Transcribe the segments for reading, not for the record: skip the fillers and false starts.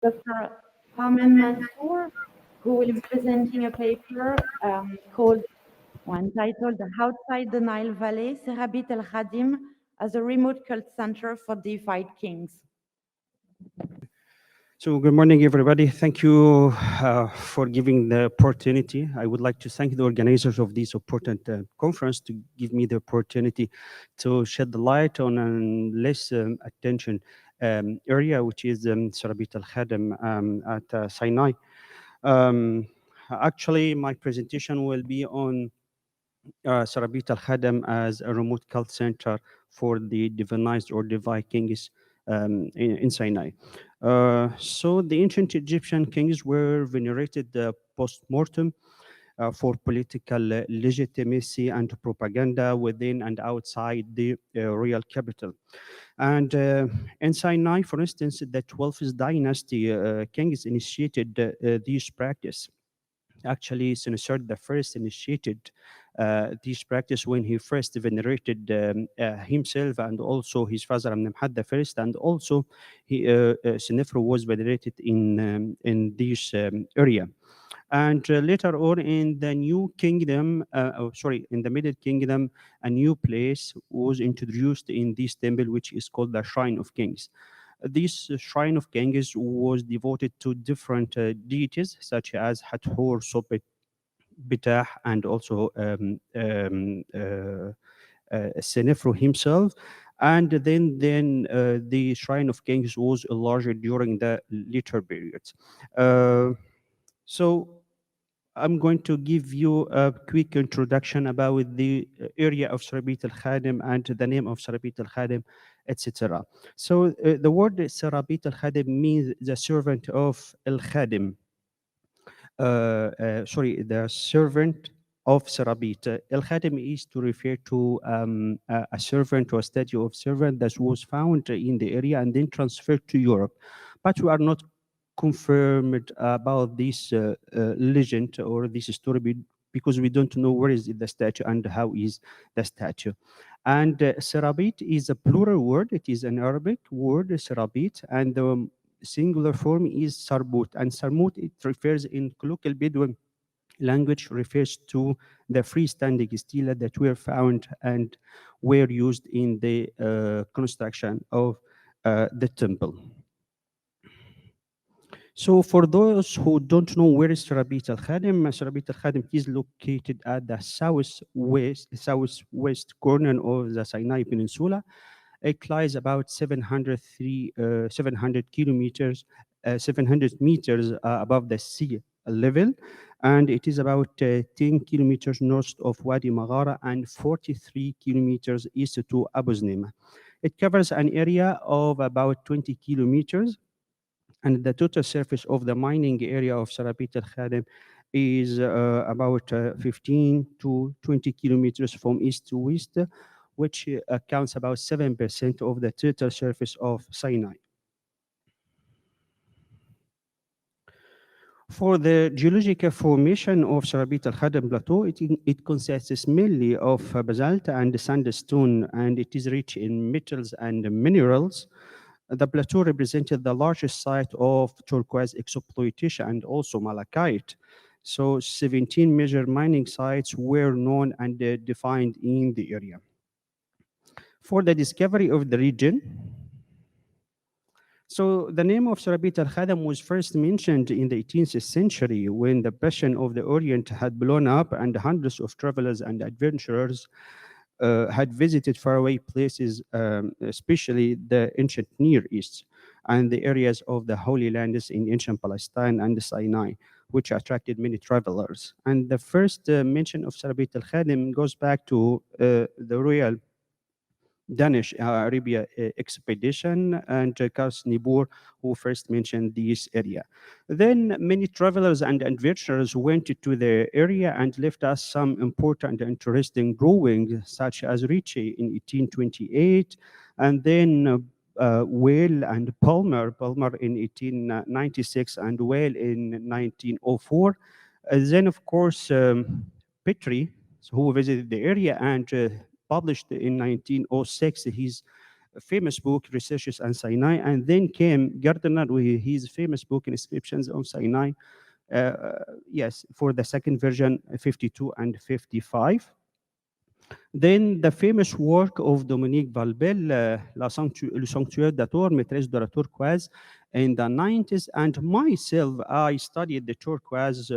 Dr. Ahmed Mansour, who will be presenting a paper called Untitled Outside the Nile Valley, Serabit el-Khadim as a remote cult center for Deified Kings. So good morning, everybody. Thank you for giving the opportunity. I would like to thank the organizers of this important conference to give me the opportunity to shed the light on a less attention area, which is Serabit al-Khadim at Sinai. Actually, my presentation will be on Serabit al-Khadim as a remote cult center for the divinized or divine kings in Sinai. So the ancient Egyptian kings were venerated post-mortem for political legitimacy and propaganda within and outside the royal capital. And in Sinai, for instance, the 12th dynasty kings initiated this practice. Actually, Senusert the first initiated this practice when he first venerated himself and also his father Amnamhat the first, and also Senefru was venerated in this area. And later on in the new kingdom, in the Middle Kingdom, a new place was introduced in this temple, which is called the Shrine of Kings. This Shrine of Genghis was devoted to different deities such as Hathor, Sobit, Bitah, and also Senefru himself. And then the Shrine of Kings was enlarged during the later periods. So I'm going to give you a quick introduction about the area of Serabit al-Khadim and the name of Serabit al-Khadim, etc. So the word Serabit al-Khadim means the servant of al-Khadim. The servant of Serabit. El-Khadim is to refer to a servant or a statue of servant that was found in the area and then transferred to Europe. But we are not confirmed about this legend or this story because we don't know where is the statue and how is the statue. And Serabit is a plural word. It is an Arabic word, Serabit, and the singular form is Sarbut. And Sarmut, it refers in colloquial Bedouin language, refers to the freestanding stela that were found and were used in the construction of the temple. So for those who don't know where is Serabit al-Khadim is located at the southwest corner of the Sinai Peninsula. It lies about 700 kilometers, 700 meters above the sea level, and it is about 10 kilometers north of Wadi Maghara and 43 kilometers east to Abu Znima. It covers an area of about 20 kilometers, and the total surface of the mining area of Serabit al-Khadim is about 15 to 20 kilometers from east to west, which accounts about 7% of the total surface of Sinai. For the geological formation of Serabit al-Khadim plateau, it consists mainly of basalt and sandstone, and it is rich in metals and minerals. The plateau represented the largest site of turquoise exploitation and also malachite. So 17 major mining sites were known and defined in the area. For the discovery of the region, so the name of Serabit al-Khadim was first mentioned in the 18th century when the passion of the Orient had blown up and hundreds of travelers and adventurers had visited faraway places, especially the ancient Near East and the areas of the Holy Lands in ancient Palestine and Sinai, which attracted many travelers. And the first mention of Serabit al-Khadim goes back to the royal Danish Arabia expedition and Kars Nibur, who first mentioned this area. Then many travelers and adventurers went to the area and left us some important and interesting drawings, such as Ricci in 1828, and then Whale and Palmer in 1896, and Whale in 1904. Then, of course, Petrie, who visited the area and published in 1906 his famous book, Researches on Sinai, and then came Gardner with his famous book, Inscriptions on Sinai. Yes, for the second version, 52 and 55. Then the famous work of Dominique Valbel, Le Sanctuaire d'Ator, Maîtresse de la Turquoise, in the 90s. And myself, I studied the turquoise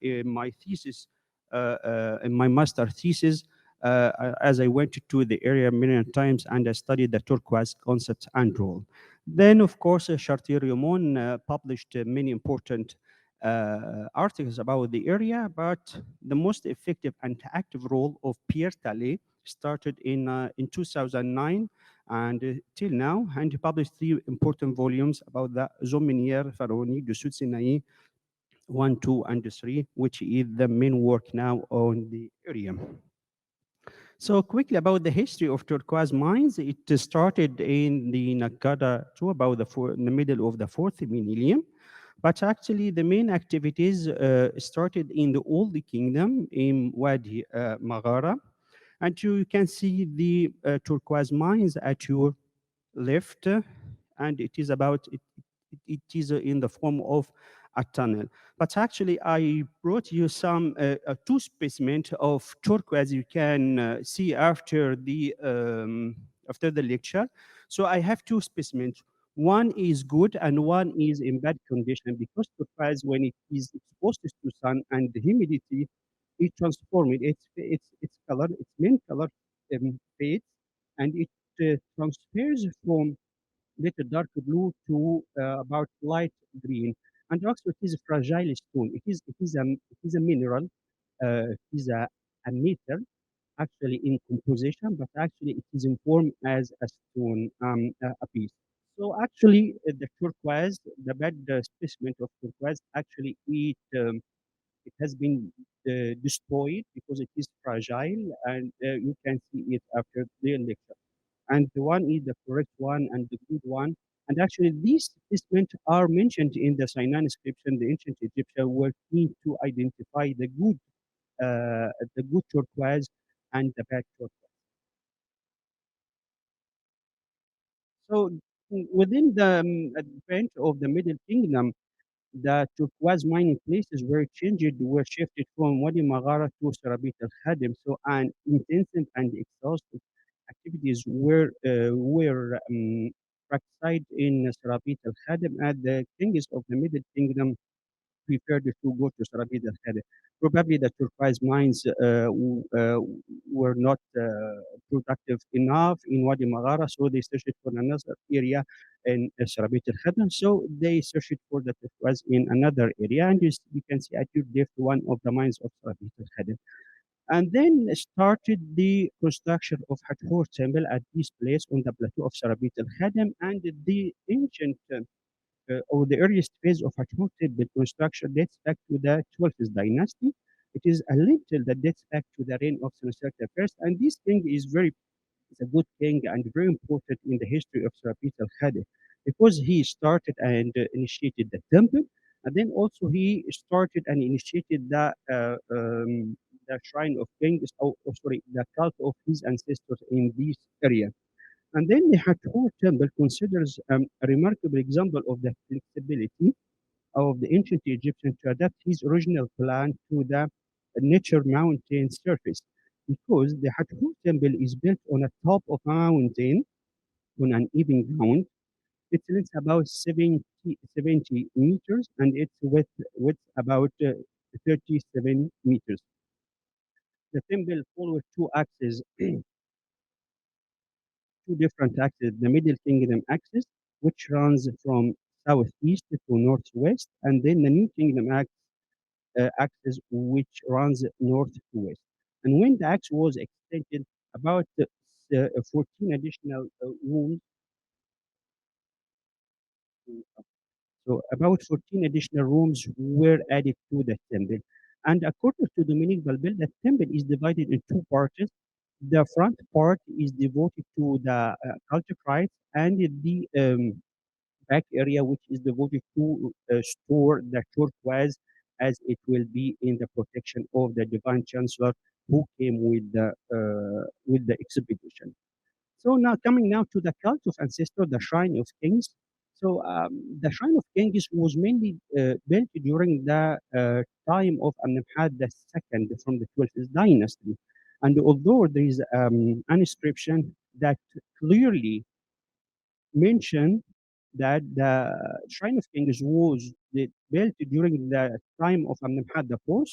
in my thesis, in my master thesis, as I went to the area many times and I studied the turquoise concept and role. Then, of course, Chartier Riomon published many important articles about the area, but the most effective and active role of Pierre Tallet started in 2009 and till now, and he published three important volumes about the zone minière pharaonique du Sud Sinaï 1, 2, and 3, which is the main work now on the area. So quickly about the history of turquoise mines, it started in the Naqada to about in the middle of the fourth millennium. But actually, the main activities started in the Old Kingdom in Wadi Maghara. And you can see the turquoise mines at your left, and it is it is in the form of a tunnel. But actually, I brought you some two specimens of turquoise you can see after the lecture. So I have two specimens. One is good and one is in bad condition because turquoise, when it is exposed to sun and the humidity, it transforms it. Its color, its main color fades, and it transfers from little dark blue to about light green. And also, it is a fragile stone. It is a mineral. It is a metal actually in composition, but actually it is in form as a stone, a piece. So actually, the turquoise, the bed specimen of turquoise, actually it has been destroyed because it is fragile, and you can see it after the lecture. And the one is the correct one and the good one. And actually, these statements are mentioned in the Sinai inscription. The ancient Egyptians were keen to identify the good turquoise and the bad turquoise. So within the advent of the Middle Kingdom, the turquoise mining places were shifted from Wadi Maghara to Serabit al-Khadim. So an intensive and exhaustive activities were practiced in Serabit al-Khadim, and the kings of the Middle Kingdom preferred to go to Serabit al-Khadim. Probably the turquoise mines were not productive enough in Wadi Maghara, so they searched for another area in Serabit al-Khadim. So they searched for the turquoise in another area, and you can see at your left one of the mines of Serabit al-Khadim. And then started the construction of Hathor temple at this place on the plateau of Serabit al-Khadim, and the ancient or the earliest phase of Hathor temple construction dates back to the 12th dynasty. It is a lintel that dates back to the reign of Senusert I, and this king is a good king and very important in the history of Serapit al-Khadi because he started and initiated the temple, and then also he started and initiated the Shrine of Genghis, sorry, the cult of his ancestors in this area. And then the Hathor temple considers a remarkable example of the flexibility of the ancient Egyptian to adapt his original plan to the nature mountain surface. Because the Hathor temple is built on the top of a mountain on an even ground, its length about 70 meters and its width about 37 meters. The temple follows two axes, two different axes. The Middle Kingdom axis, which runs from southeast to northwest, and then the New Kingdom axis, which runs north to west. And when the axe was extended, about 14 additional rooms, so about 14 additional rooms were added to the temple. And according to Dominique Balbel, the temple is divided in two parts. The front part is devoted to the cultic rites, and the back area, which is devoted to store the turquoise as it will be in the protection of the divine chancellor who came with the expedition. So now coming now to the cult of ancestor, the Shrine of Kings. So the Shrine of Kings was mainly built during the time of Amenemhat II from the 12th dynasty. And although there is an inscription that clearly mention that the Shrine of Kings was built during the time of Amenemhat IV,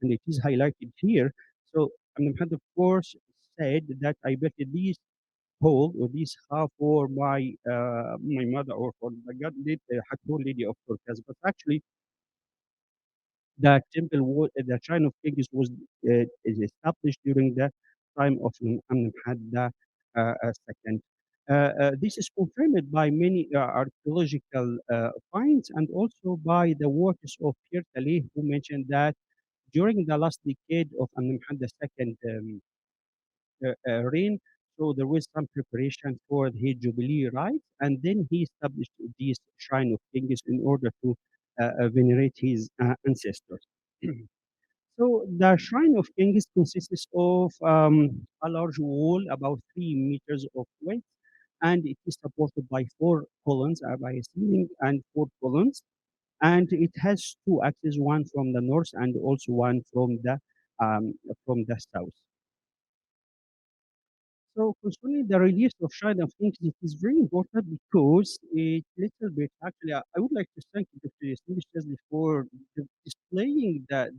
and it is highlighted here. So Amenemhat IV said that I built this hole or this half for my mother or for the god Hathor, lady of Turquoise. But actually, the temple was the Shrine of Kings was is established during the time of Amenemhat II. This is confirmed by many archaeological finds and also by the works of Pierre Tallet, who mentioned that during the last decade of Amenemhat II reign, so there was some preparation for his jubilee rites, and then he established this shrine of kings in order to venerate his ancestors. So the Shrine of Kings consists of a large wall about 3 meters of width, and it is supported by four columns, by a ceiling and four columns, and it has two axes, one from the north and also one from the south. So concerning the release of Shrine of Kings, it is very important because it little bit actually I would like to thank Dr. Yasmin Shazli for displaying the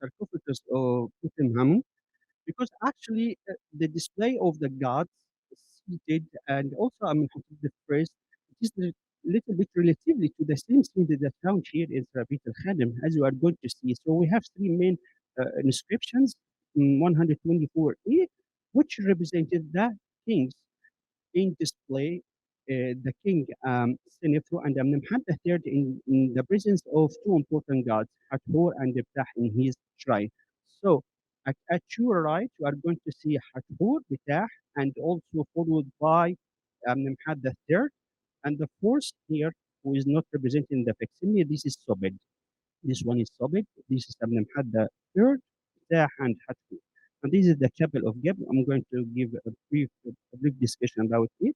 sarcophagus of Tutankhamun because actually the display of the gods seated and also I mean the praise it is a little bit relatively to the same scene that is found here in Serabit al-Khadim as you are going to see. So we have three main inscriptions in 124a which represented the kings in display. The king Senefru and Amenemhat III in the presence of two important gods, Hathor and Ptah in his shrine. So at your right, you are going to see Hathor, Ptah, and also followed by Amenemhat III. And the fourth here, who is not represented in the facsimile, this is Sobed. This one is Sobek. This is Abnamhad the third, Ptah and Hatfi. And this is the Chapel of Gabe. I'm going to give a brief discussion about it.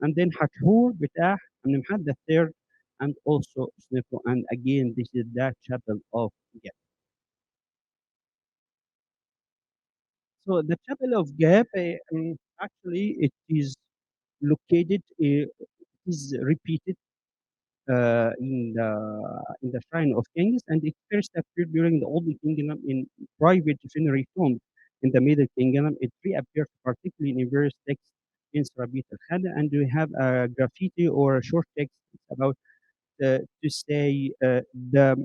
And then Hathor, Ptah, Abnamhad the third, and also Snefo. And again, this is the Chapel of Gabe. So the Chapel of Gabe, actually, it is located, is repeated in the Shrine of Kings, and it first appeared during the Old Kingdom in private funerary tombs. In the Middle Kingdom, it reappeared particularly in various texts in Serabit al-Khada, and we have a graffiti or a short text about to say the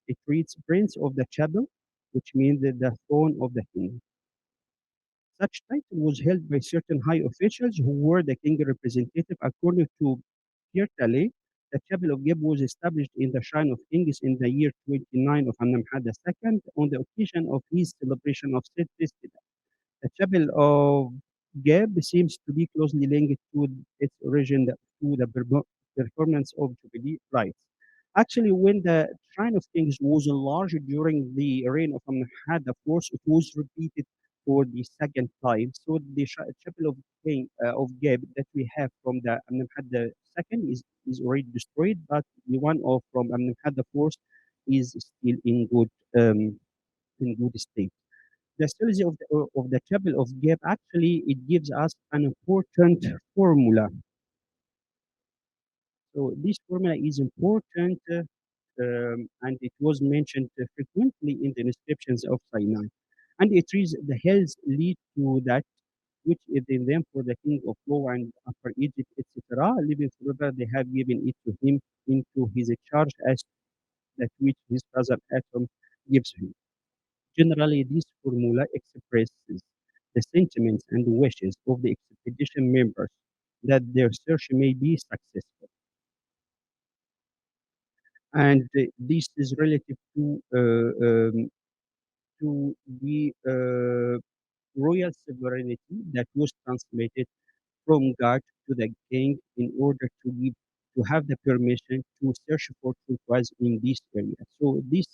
it reads Prince of the Chapel, which means the throne of the king. Such title was held by certain high officials who were the king representative. According to Pierre Tallet, the Chapel of Gabe was established in the Shrine of Kings in the year 29 of Amenemhat II on the occasion of his celebration of Seth Festival. The Chapel of Gabe seems to be closely linked to its origin to the performance of Jubilee rites. Actually, when the Shrine of Kings was enlarged during the reign of Amenemhat IV, it was repeated for the second time. So the Chapel of Gabe that we have from the Amenemhat II is already destroyed, but the one of from Amenemhat IV is still in good state. The strategy of the Chapel of Gabe actually it gives us an important formula. So this formula is important and it was mentioned frequently in the inscriptions of Sinai. And it reads the hills lead to that which is in them for the king of Law and Upper Egypt, etc. Living forever, they have given it to him into his charge as that which his brother Atom gives him. Generally, this formula expresses the sentiments and wishes of the expedition members that their search may be successful. And this is relative to the royal sovereignty that was transmitted from God to the king in order to have the permission to search for turquoise in this area. So this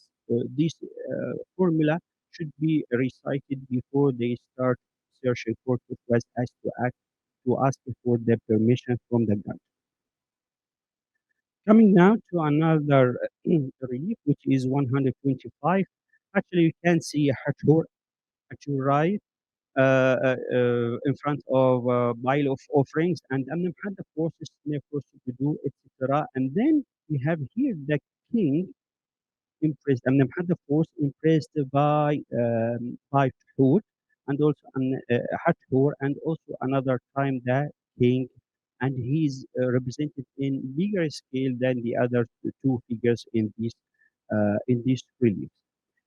formula should be recited before they start searching for Turquoise has to ask for the permission from the god. Coming now to another relief, which is 125. Actually, you can see Hathor at your right in front of a pile of offerings, and then had the forces to do, etc. And then we have here the king impressed, and had the force impressed by Hur, and also Hathor, and also another time the king, and he's represented in bigger scale than the other two figures in these reliefs.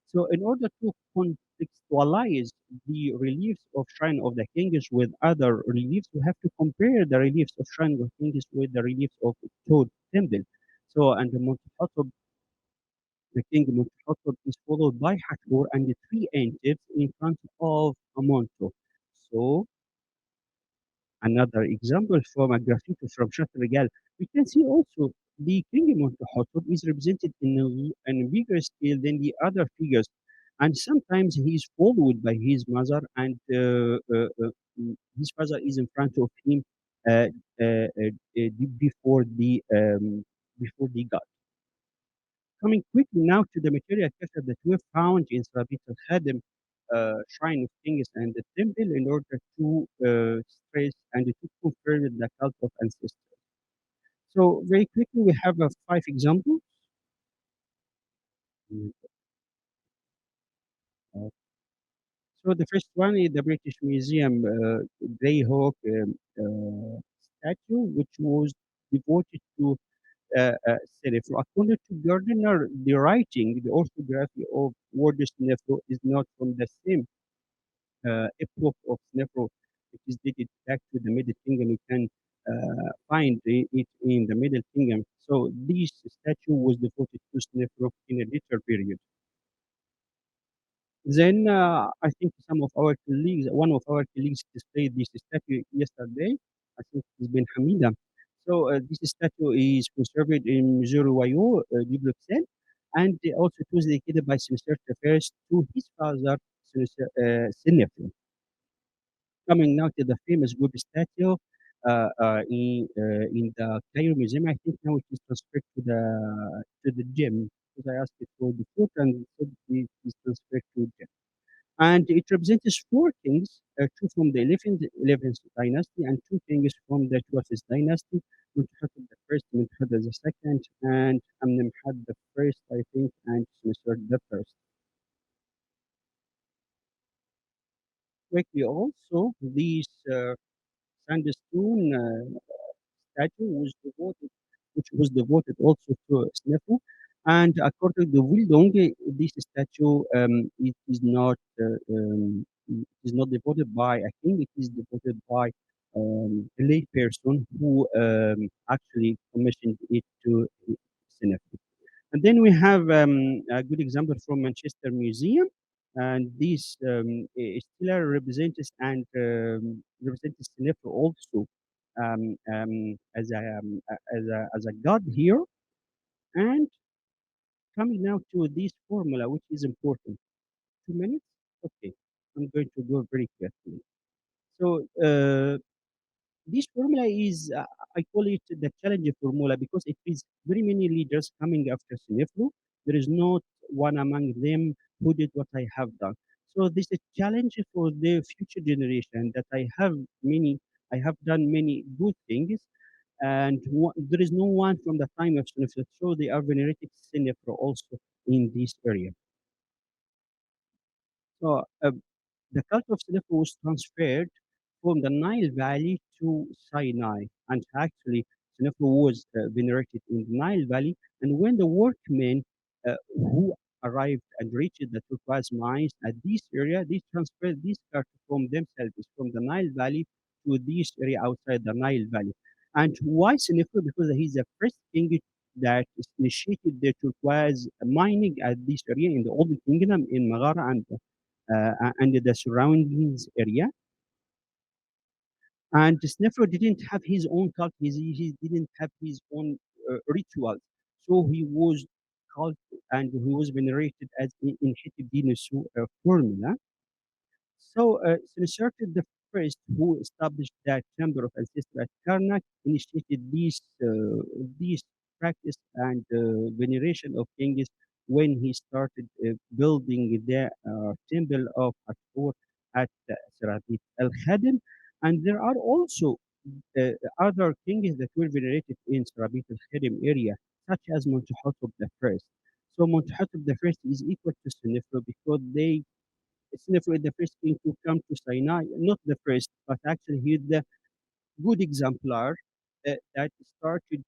So, in order to contextualize the reliefs of Shrine of the Kings with other reliefs, we have to compare the reliefs of Shrine of Kings with the reliefs of Toad Temple. So, and the Monte the king Muhammad is followed by Hathor and the three angels in front of Amonto. So another example from a graffiti from Regal, we can see also the king Muhammad is represented in a bigger scale than the other figures, and sometimes he is followed by his mother, and his father is in front of him uh, before the god. Coming quickly now to the material culture that we found in Serabit al-Khadim, Shrine of Kings and the temple in order to stress and to confirm the cult of ancestors. So very quickly we have five examples. Mm, uh, So the first one is the British Museum Greyhawk statue, which was devoted to Senefu. According to Gardiner, the writing, the orthography of word Senefu is not from the same epoch of Senefu. It is dated back to the Middle Kingdom. You can find it in the Middle Kingdom. So this statue was devoted to Senefu in a later period. Then I think one of our colleagues displayed this statue yesterday. I think it's been Hamida. So this statue is conserved in Musée Royal, Bibliotheca, and also it was dedicated by Sinister first to his father, Sinefru. Coming now to the famous Gobi statue in the Cairo Museum, I think now it is transferred to the gym because I asked it for the foot and it said it is transferred to gym, and it represents four kings, two from the 11th dynasty and two kings from the 12th dynasty, Mentuhotep the first, Mentuhotep the second, and Amenemhat the first, I think, and Senusert the first. Quickly also, this sandstone statue which was devoted also to Snefu. And according to Wildong, this statue it is not devoted by a king. It is devoted by a lay person who actually commissioned it to Snefu. And then we have a good example from Manchester Museum, and this still represents and represents Senefer also as a god here. And coming now to this formula, which is important. 2 minutes, okay. I'm going to go very carefully. So this formula is, I call it the challenge formula because it is very many leaders coming after Sinefru. There is not one among them who did what I have done. So this is a challenge for the future generation that I have done many good things, and there is no one from the time of Sinefru. So they are venerated Sinefru also in this area. So the cult of Seleucus was transferred from the Nile Valley to Sinai, and actually Seleucus was venerated in the Nile Valley. And when the workmen who arrived and reached the Turquoise mines at this area, they transferred this cult from themselves, from the Nile Valley to this area outside the Nile Valley. And why Seleucus? Because he's the first king that initiated the turquoise mining at this area in the Old Kingdom in Magara and the surroundings area. And Snefru didn't have his own cult, he didn't have his own rituals. So he was cult and he was venerated as in Hitibinusu formula. So, Senusert the first, who established that chamber of ancestors at Karnak, initiated these practice and veneration of kings when he started building the temple of Hathor at Serabit el-Khadim. And there are also uh, other kings that were venerated in Serabit al-Khadim area, such as Montuhotep the first. So Montuhotep the first is equal to Senefru because Snefru is the first king to come to Sinai, not the first, but actually he's the good exemplar that started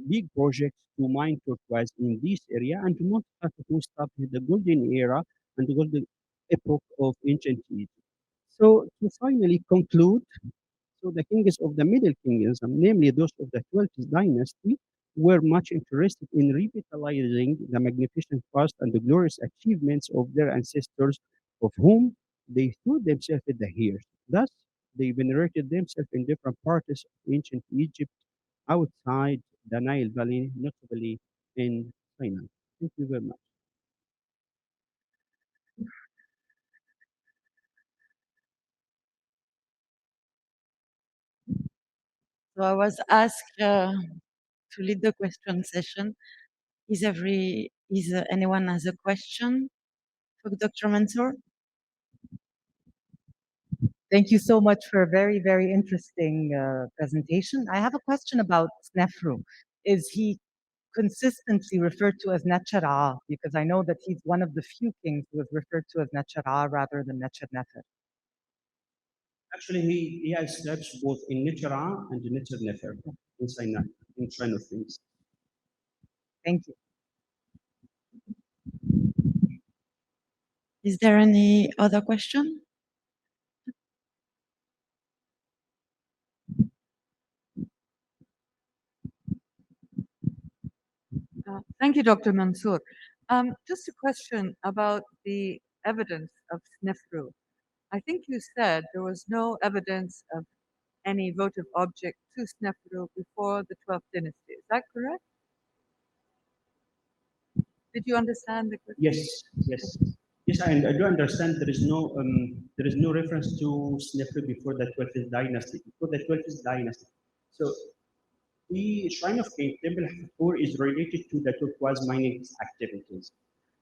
big projects to mine turquoise in this area and not to started the golden era and the golden epoch of ancient Egypt. So to finally conclude, so the kings of the Middle Kingdoms, namely those of the 12th dynasty, were much interested in revitalizing the magnificent past and the glorious achievements of their ancestors, of whom they threw themselves in the years. Thus, they venerated themselves in different parts of ancient Egypt outside the Nile Valley, notably in Sinai. Thank you very much. So I was asked to lead the question session. Is anyone has a question for Dr. Mansour? Thank you so much for a very, very interesting presentation. I have a question about Snefru. Is he consistently referred to as Netshara? Because I know that he's one of the few kings who is referred to as Netshara rather than Netshar Nefer. Actually, he has steps both in Nitra and Nitra Nefer in Sinai, in Shrine of Genghis. Thank you. Is there any other question? Thank you, Dr. Mansour. Just a question about the evidence of Snefru. I think you said there was no evidence of any votive object to Snefru before the 12th dynasty. Is that correct? Did you understand the question? Yes, yes, yes. And I do understand there is no reference to Snefru before the 12th dynasty. Before the 12th dynasty, so the Shrine of King Temple Hathor is related to the turquoise mining activities.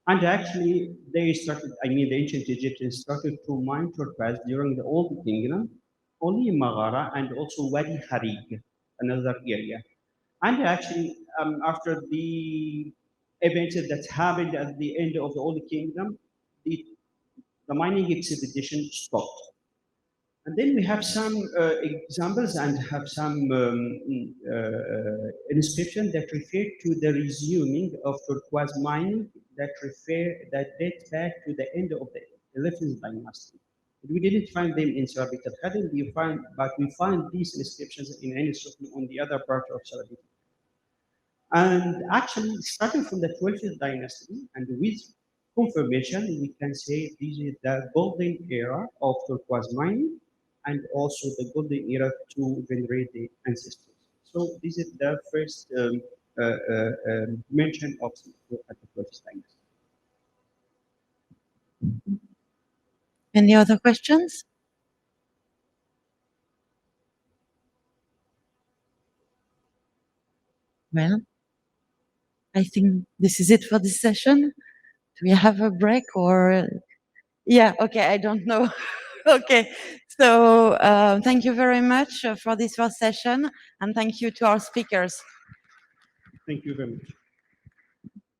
And actually, they started. I mean, the ancient Egyptians started to mine turquoise during the Old Kingdom, only in Maghara and also Wadi Harig, another area. And actually, after the events that happened at the end of the Old Kingdom, the mining expedition stopped. And then we have some examples and have some inscription that refer to the resuming of turquoise mining that date back to the end of the 11th dynasty. We didn't find them in Serabit al-Khadim, but we find these inscriptions in any on the other part of Serabit. And actually, starting from the 12th dynasty and with confirmation, we can say this is the golden era of turquoise mining and also the golden era to venerate the ancestors. So this is the first mention of at the 12th dynasty. Any other questions? Well, I think this is it for this session. Do we have a break or? Yeah, okay, I don't know. Okay, so thank you very much for this first session and thank you to our speakers. Thank you very much.